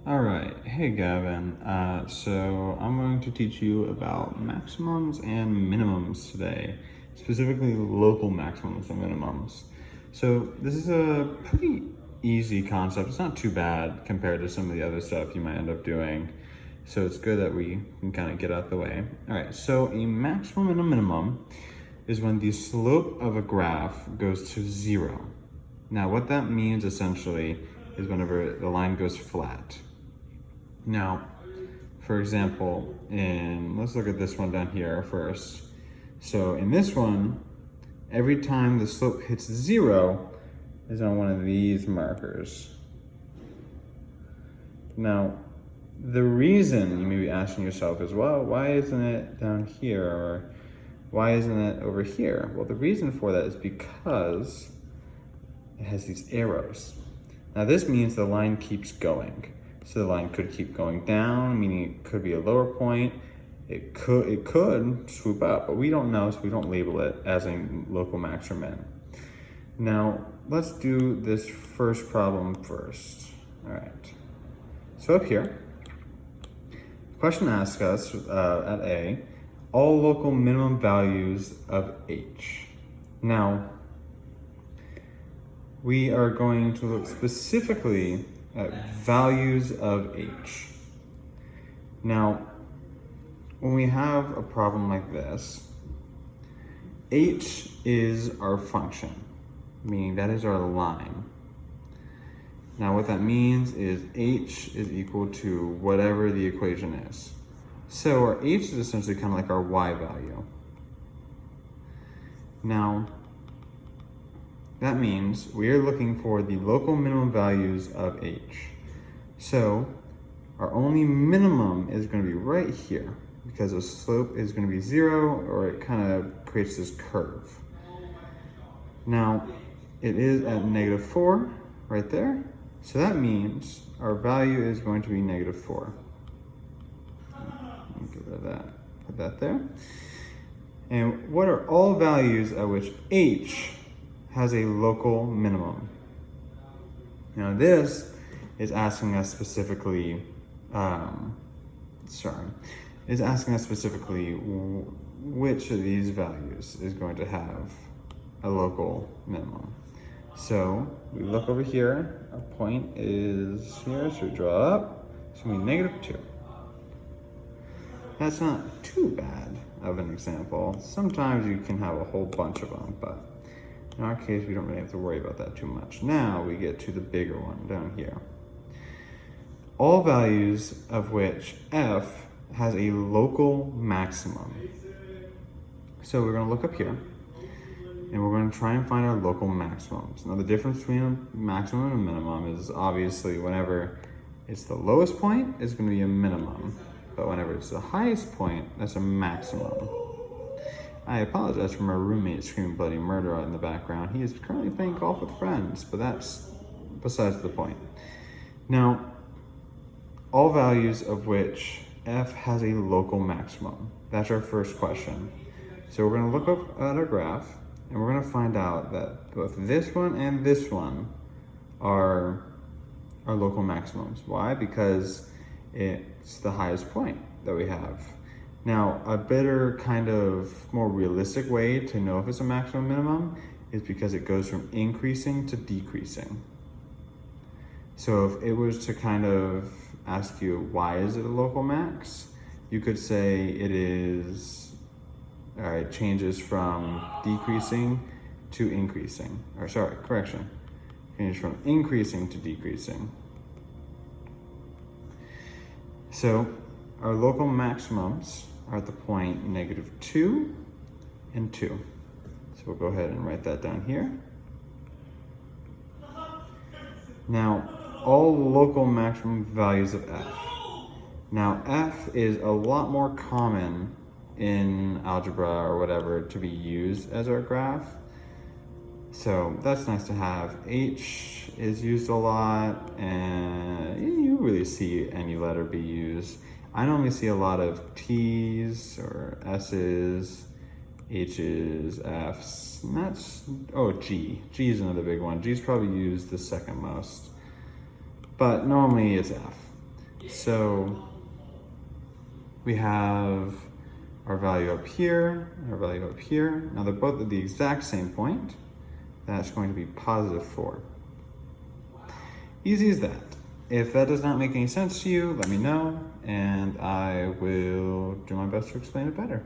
All right, hey Gavin. So I'm going to teach you about maximums and minimums today, specifically local maximums and minimums. So this is a pretty easy concept. It's not too bad compared to some of the other stuff you might end up doing. So it's good that we can kind of get out the way. All right, so a maximum and a minimum is when the slope of a graph goes to 0. Now what that means essentially is whenever the line goes flat. Now, for example, let's look at this one down here first. So in this one, every time the slope hits 0 is on one of these markers. Now, the reason you may be asking yourself is, well, why isn't it down here, or why isn't it over here? Well, the reason for that is because it has these arrows. Now this means the line keeps going. So the line could keep going down, meaning it could be a lower point. It could swoop up, but we don't know, so we don't label it as a local max or min. Now, let's do this first problem first. All right. So up here, the question asks us at A, all local minimum values of H. Now, we are going to look specifically at values of H. Now, when we have a problem like this, H is our function, meaning that is our line. Now what that means is H is equal to whatever the equation is. So our H is essentially kind of like our Y value. Now, that means we are looking for the local minimum values of H. So our only minimum is going to be right here because the slope is going to be 0, or it kind of creates this curve. Now it is at -4 right there. So that means our value is going to be -4. Get rid of that, put that there. And what are all values at which H has a local minimum? Now this is asking us specifically, which of these values is going to have a local minimum. So we look over here, our point is here, so we draw up, it's gonna be -2. That's not too bad of an example. Sometimes you can have a whole bunch of them, but in our case, we don't really have to worry about that too much. Now we get to the bigger one down here. All values of which F has a local maximum. So we're gonna look up here and we're gonna try and find our local maximums. Now the difference between a maximum and a minimum is obviously whenever it's the lowest point, it's gonna be a minimum. But whenever it's the highest point, that's a maximum. I apologize for my roommate screaming bloody murder out in the background. He is currently playing golf with friends, but that's besides the point. Now, all values of which F has a local maximum. That's our first question. So we're gonna look up at our graph and we're gonna find out that both this one and this one are our local maximums. Why? Because it's the highest point that we have. Now, a better kind of more realistic way to know if it's a maximum minimum is because it goes from increasing to decreasing. So if it was to kind of ask you, why is it a local max? You could say it changes from decreasing to increasing. Changes from increasing to decreasing. So our local maximums are at the point -2 and 2. So we'll go ahead and write that down here. Now, all local maximum values of F. Now, F is a lot more common in algebra or whatever to be used as our graph. So that's nice to have. H is used a lot, and you really see any letter be used. I normally see a lot of T's or S's, H's, F's, and that's, G. G is another big one. G is probably used the second most, but normally it's F. So we have our value up here, our value up here. Now they're both at the exact same point. That's going to be positive 4. Easy as that. If that does not make any sense to you, let me know, and I will do my best to explain it better.